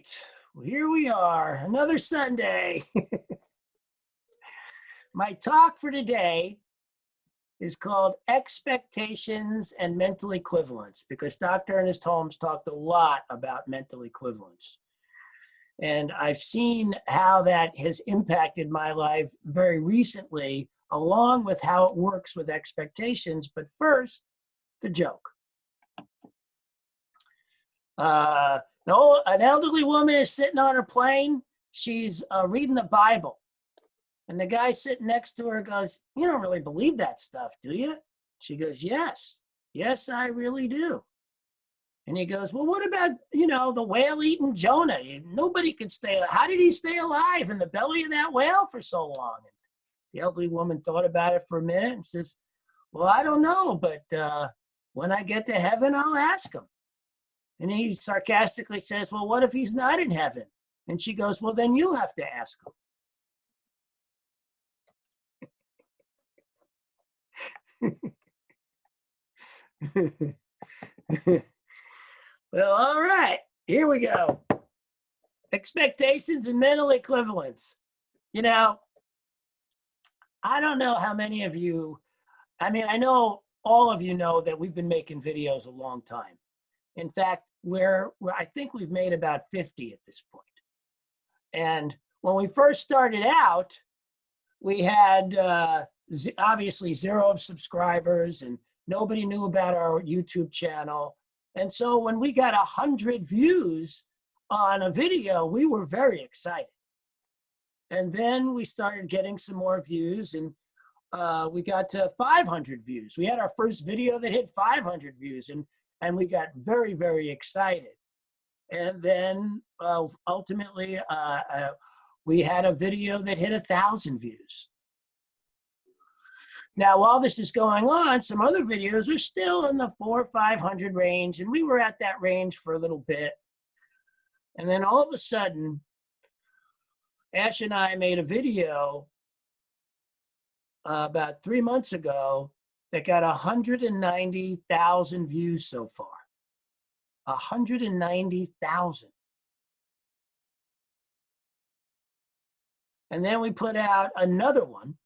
right. Well, here we are, another Sunday. My talk for today is called Expectations and Mental Equivalence because Dr. Ernest Holmes talked a lot about mental equivalence. And I've seen how that has impacted my life very recently, along with how it works with expectations. But first, the joke. An elderly woman is sitting on her plane. She's reading the Bible. And the guy sitting next to her goes, "You don't really believe that stuff, do you?" She goes, "Yes. Yes, I really do." And he goes, "Well, what about, the whale eating Jonah? Nobody could stay alive. How did he stay alive in the belly of that whale for so long?" And the elderly woman thought about it for a minute and says, "Well, I don't know, but when I get to heaven, I'll ask him." And he sarcastically says, "Well, what if he's not in heaven?" And she goes, "Well, then you'll have to ask him." Well, all right, here we go. Expectations and mental equivalence. I don't know how many of you, I know all of you know that we've been making videos a long time. In fact, I think we've made about 50 at this point. And when we first started out, we had obviously 0 subscribers and nobody knew about our YouTube channel. And so when we got 100 views on a video, we were very excited. And then we started getting some more views and we got to 500 views. We had our first video that hit 500 views and we got very, very excited. And then ultimately, we had a video that hit 1,000 views. Now, while this is going on, some other videos are still in the 400 or 500 range, and we were at that range for a little bit. And then all of a sudden, Ash and I made a video about 3 months ago that got 190,000 views so far. 190,000. And then we put out another one.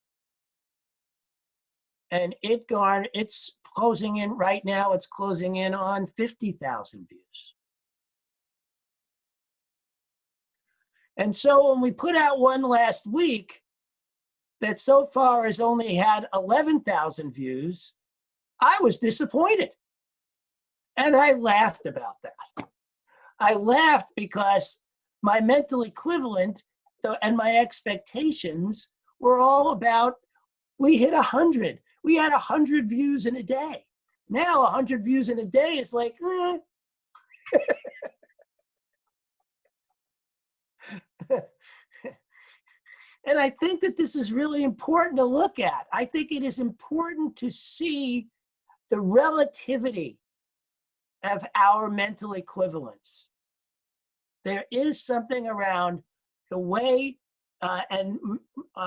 And it's closing in right now, it's closing in on 50,000 views. And so when we put out one last week that so far has only had 11,000 views, I was disappointed. And I laughed about that. I laughed because my mental equivalent and my expectations were all about, we hit 100. We had 100 views in a day. Now 100 views in a day is like, eh. And I think that this is really important to look at. I think it is important to see the relativity of our mental equivalence. There is something around the way, and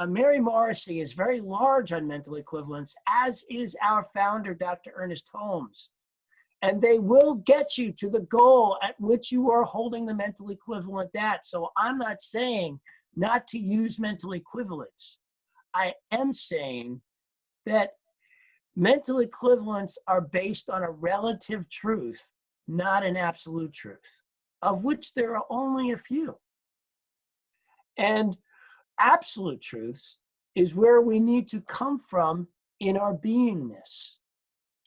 Mary Morrissey is very large on mental equivalence, as is our founder, Dr. Ernest Holmes. And they will get you to the goal at which you are holding the mental equivalent at. So I'm not saying not to use mental equivalence. I am saying that mental equivalents are based on a relative truth, not an absolute truth, of which there are only a few. And absolute truths is where we need to come from in our beingness.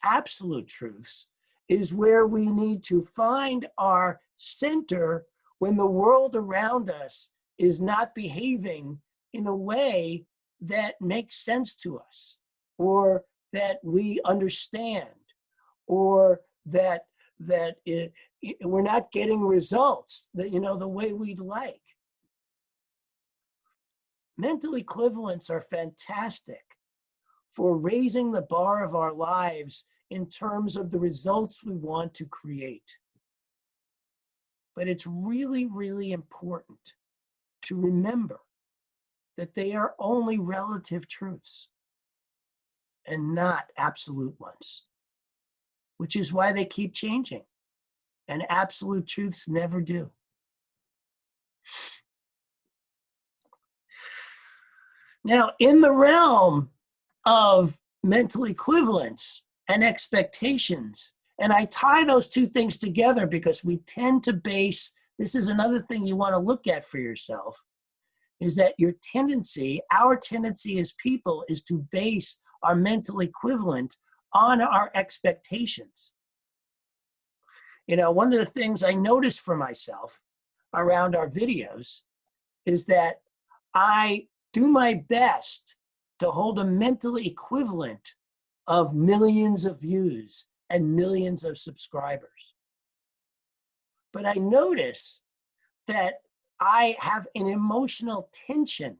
Absolute truths is where we need to find our center when the world around us is not behaving in a way that makes sense to us, or that we understand, or that we're not getting results that, the way we'd like. Mental equivalents are fantastic for raising the bar of our lives in terms of the results we want to create. But it's really, really important to remember that they are only relative truths and not absolute ones, which is why they keep changing. And absolute truths never do. Now, in the realm of mental equivalence and expectations, and I tie those two things together because we tend to base, this is another thing you want to look at for yourself, is that our tendency as people is to base our mental equivalent on our expectations. You know, one of the things I noticed for myself around our videos is that I do my best to hold a mental equivalent of millions of views and millions of subscribers. But I notice that I have an emotional tension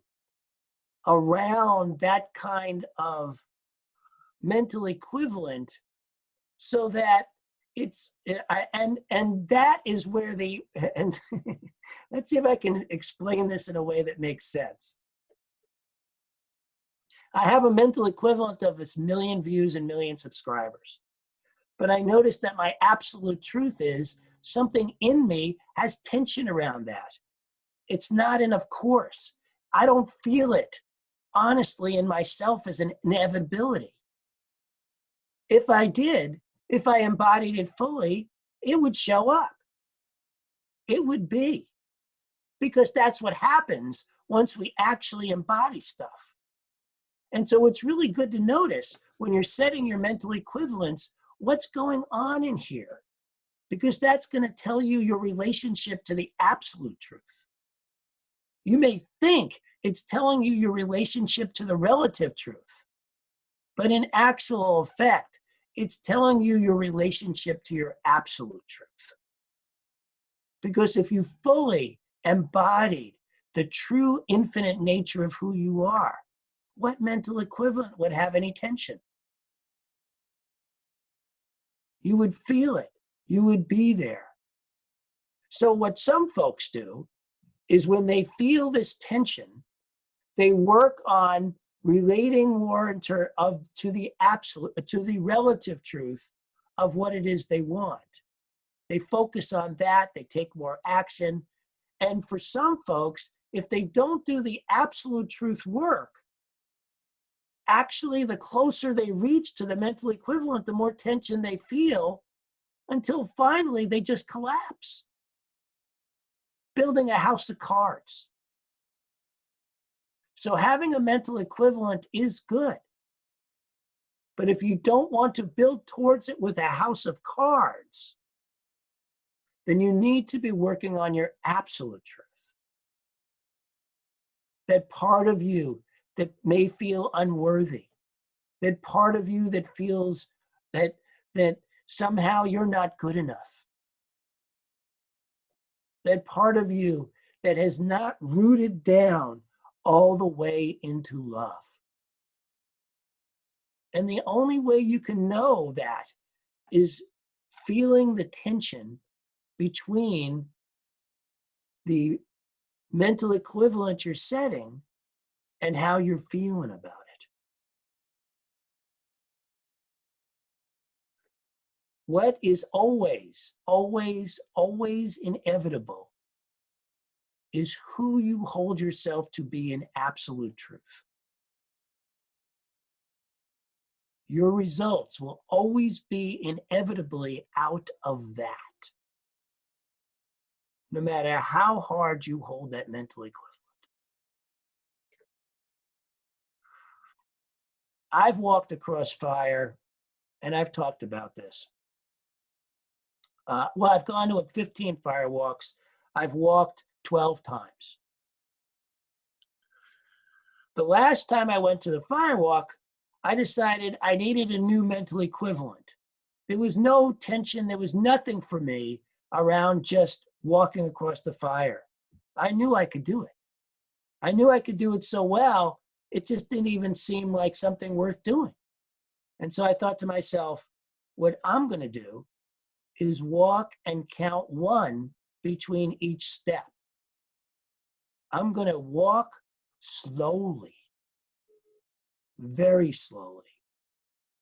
around that kind of mental equivalent, so that and that is where and let's see if I can explain this in a way that makes sense. I have a mental equivalent of this million views and million subscribers, but I noticed that my absolute truth is something in me has tension around that. It's not an of course. I don't feel it honestly in myself as an inevitability. If I did, if I embodied it fully, it would show up. It would be, because that's what happens once we actually embody stuff. And so it's really good to notice when you're setting your mental equivalents, what's going on in here, because that's going to tell you your relationship to the absolute truth. You may think it's telling you your relationship to the relative truth, but in actual effect, it's telling you your relationship to your absolute truth. Because if you fully embodied the true infinite nature of who you are, what mental equivalent would have any tension? You would feel it. You would be there. So what some folks do is when they feel this tension, they work on relating more to the absolute, to the relative truth of what it is they want. They focus on that, they take more action. And for some folks, if they don't do the absolute truth work, actually the closer they reach to the mental equivalent, the more tension they feel, until finally they just collapse. Building a house of cards. So having a mental equivalent is good. But if you don't want to build towards it with a house of cards, then you need to be working on your absolute truth. That part of you that may feel unworthy, that part of you that feels that somehow you're not good enough, that part of you that has not rooted down all the way into love. And the only way you can know that is feeling the tension between the mental equivalent you're setting and how you're feeling about it. What is always, always, always inevitable is who you hold yourself to be in absolute truth. Your results will always be inevitably out of that, no matter how hard you hold that mental equivalent. I've walked across fire, and I've talked about this. Well, I've gone to 15 fire walks. I've walked 12 times. The last time I went to the fire walk, I decided I needed a new mental equivalent. There was no tension. There was nothing for me around just walking across the fire. I knew I could do it. I knew I could do it so well, it just didn't even seem like something worth doing. And so I thought to myself, what I'm going to do is walk and count one between each step. I'm going to walk slowly, very slowly.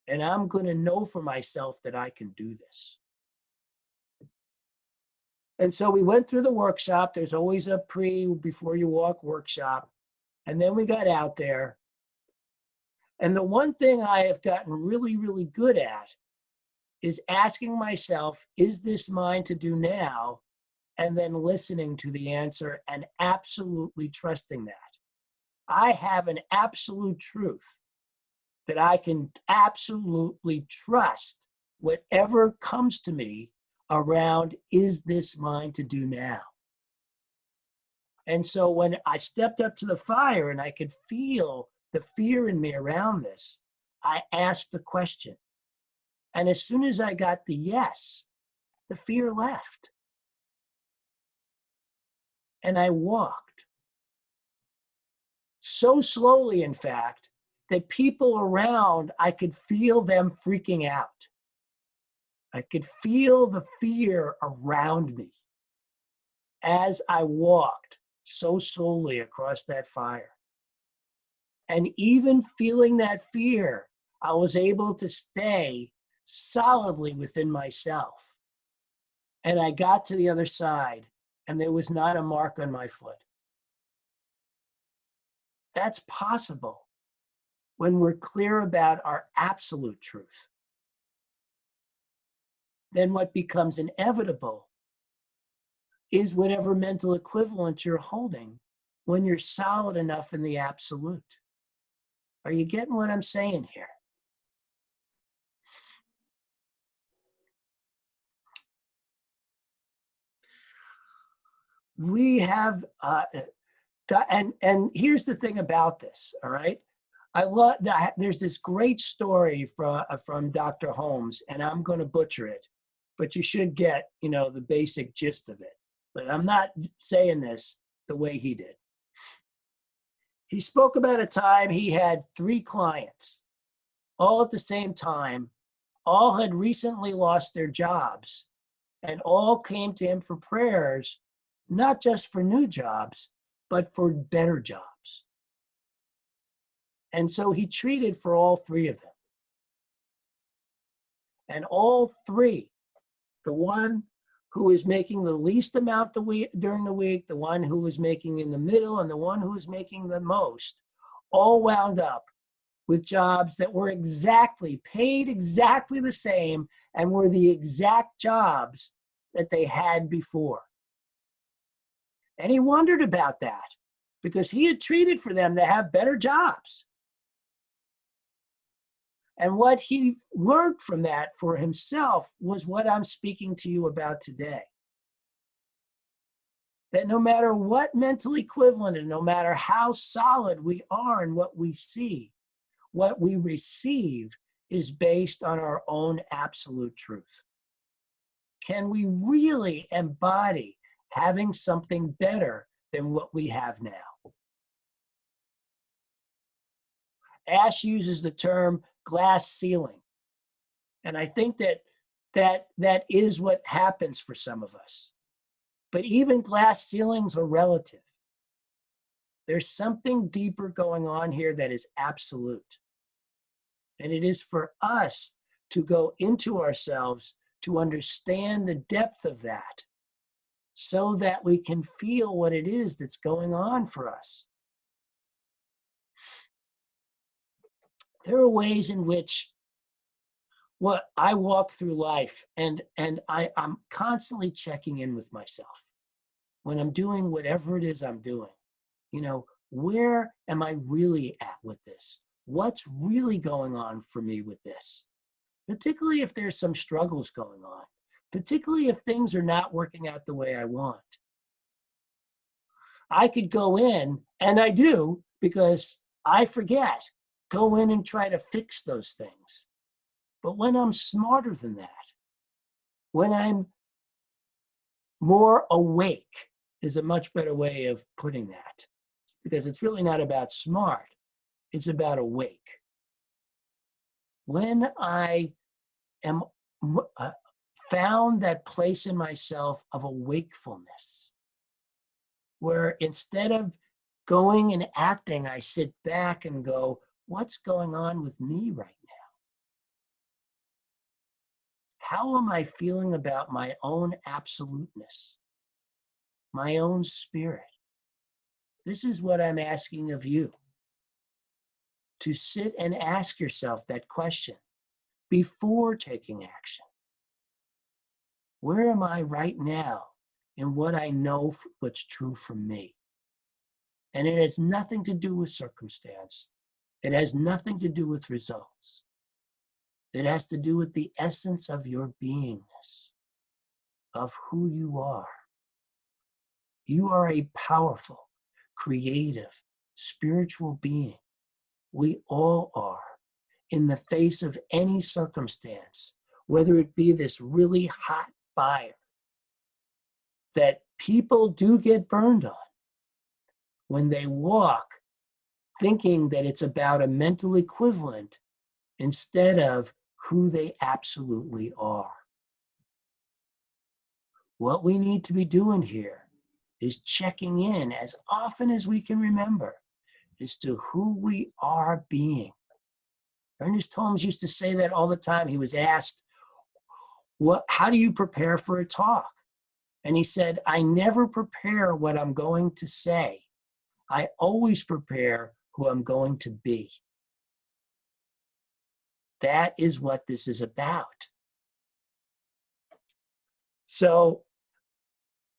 And I'm going to know for myself that I can do this. And so we went through the workshop. There's always a before you walk workshop. And then we got out there. And the one thing I have gotten really, really good at is asking myself, is this mine to do now? And then listening to the answer and absolutely trusting that. I have an absolute truth that I can absolutely trust whatever comes to me around, is this mine to do now? And so when I stepped up to the fire and I could feel the fear in me around this, I asked the question. And as soon as I got the yes, the fear left. And I walked. So slowly, in fact, that people around, I could feel them freaking out. I could feel the fear around me as I walked so slowly across that fire. And even feeling that fear, I was able to stay solidly within myself. And I got to the other side, and there was not a mark on my foot. That's possible when we're clear about our absolute truth. Then what becomes inevitable is whatever mental equivalent you're holding when you're solid enough in the absolute. Are you getting what I'm saying here? We have, and here's the thing about this, all right? I love that there's this great story from Dr. Holmes, and I'm going to butcher it, but you should get, the basic gist of it. But I'm not saying this the way he did. He spoke about a time he had 3 clients, all at the same time, all had recently lost their jobs, and all came to him for prayers, not just for new jobs, but for better jobs. And so he treated for all 3 of them. And all 3, the one who was making the least amount during the week, the one who was making in the middle, and the one who was making the most, all wound up with jobs that were paid exactly the same and were the exact jobs that they had before. And he wondered about that because he had treated for them to have better jobs. And what he learned from that for himself was what I'm speaking to you about today. That no matter what mental equivalent and no matter how solid we are in what we see, what we receive is based on our own absolute truth. Can we really embody having something better than what we have now? Ash uses the term glass ceiling. And I think that is what happens for some of us. But even glass ceilings are relative. There's something deeper going on here that is absolute. And it is for us to go into ourselves to understand the depth of that so that we can feel what it is that's going on for us. There are ways in which what I walk through life and I'm constantly checking in with myself when I'm doing whatever it is I'm doing. Where am I really at with this? What's really going on for me with this? Particularly if there's some struggles going on, particularly if things are not working out the way I want. I could go in, and I do because I forget, go in and try to fix those things. But when I'm smarter than that, when I'm more awake is a much better way of putting that, because it's really not about smart, it's about awake. When I am found that place in myself of a wakefulness, where instead of going and acting, I sit back and go, what's going on with me right now? How am I feeling about my own absoluteness? my own spirit. This is what I'm asking of you, to sit and ask yourself that question before taking action. Where am I right now in what I know what's true for me? And it has nothing to do with circumstance. It has nothing to do with results. It has to do with the essence of your beingness, of who you are. You are a powerful, creative, spiritual being. We all are, in the face of any circumstance, whether it be this really hot fire that people do get burned on when they walk thinking that it's about a mental equivalent instead of who they absolutely are. What we need to be doing here is checking in as often as we can remember as to who we are being. Ernest Holmes used to say that all the time. He was asked, how do you prepare for a talk? And he said, I never prepare what I'm going to say. I always prepare who I'm going to be. That is what this is about. So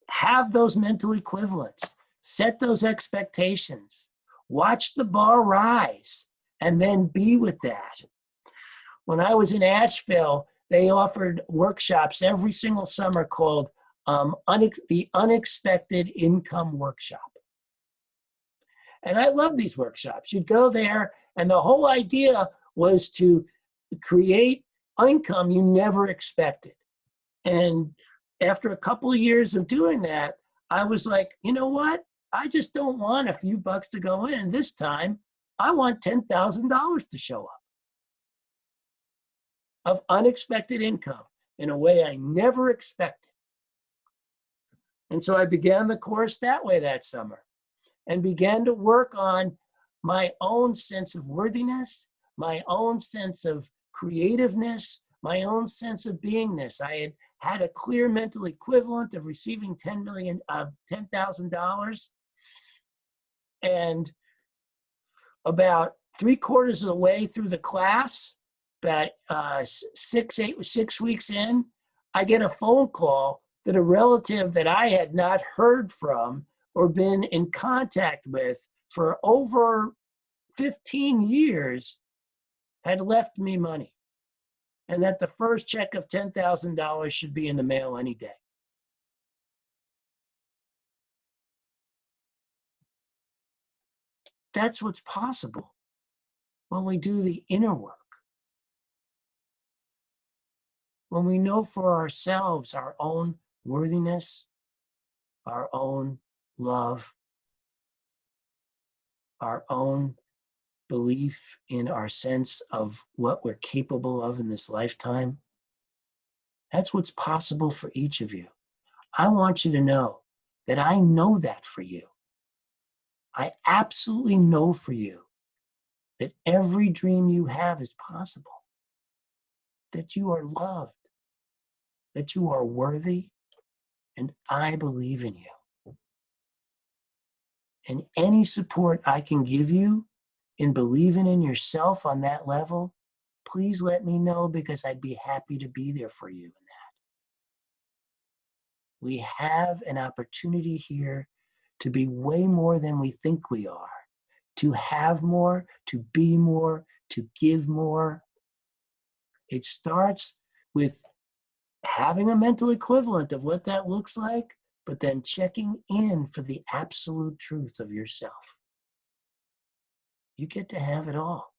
have those mental equivalents, set those expectations, watch the bar rise, and then be with that. When I was in Asheville, they offered workshops every single summer called the Unexpected Income Workshop. And I love these workshops. You'd go there, and the whole idea was to create income you never expected. And after a couple of years of doing that, I was like, you know what? I just don't want a few bucks to go in. This time, I want $10,000 to show up of unexpected income in a way I never expected. And so I began the course that way that summer and began to work on my own sense of worthiness, my own sense of creativeness, my own sense of beingness. I had a clear mental equivalent of receiving $10,000. And about 3/4 of the way through the class, about 6 weeks in, I get a phone call that a relative that I had not heard from or been in contact with for over 15 years had left me money, and that the first check of $10,000 should be in the mail any day. That's what's possible when we do the inner work. When we know for ourselves our own worthiness, our own love, our own belief in our sense of what we're capable of in this lifetime, that's what's possible for each of you. I want you to know that I know that for you. I absolutely know for you that every dream you have is possible, that you are loved, that you are worthy, and I believe in you. And any support I can give you in believing in yourself on that level, please let me know, because I'd be happy to be there for you in that. We have an opportunity here to be way more than we think we are, to have more, to be more, to give more. It starts with having a mental equivalent of what that looks like, but then checking in for the absolute truth of yourself. You get to have it all.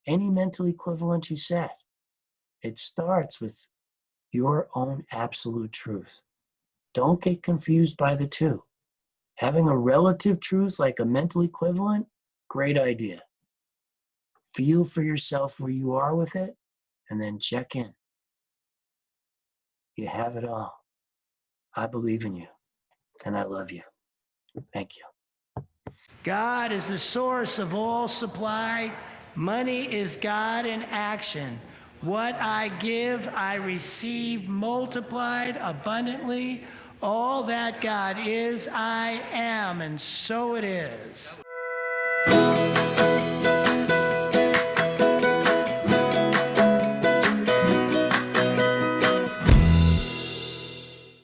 Any mental equivalent you set, it starts with your own absolute truth. Don't get confused by the two. Having a relative truth like a mental equivalent, great idea. Feel for yourself where you are with it, and then check in. You have it all. I believe in you, and I love you. Thank you. God is the source of all supply. Money is God in action. What I give, I receive multiplied abundantly. All that God is, I am, and so it is.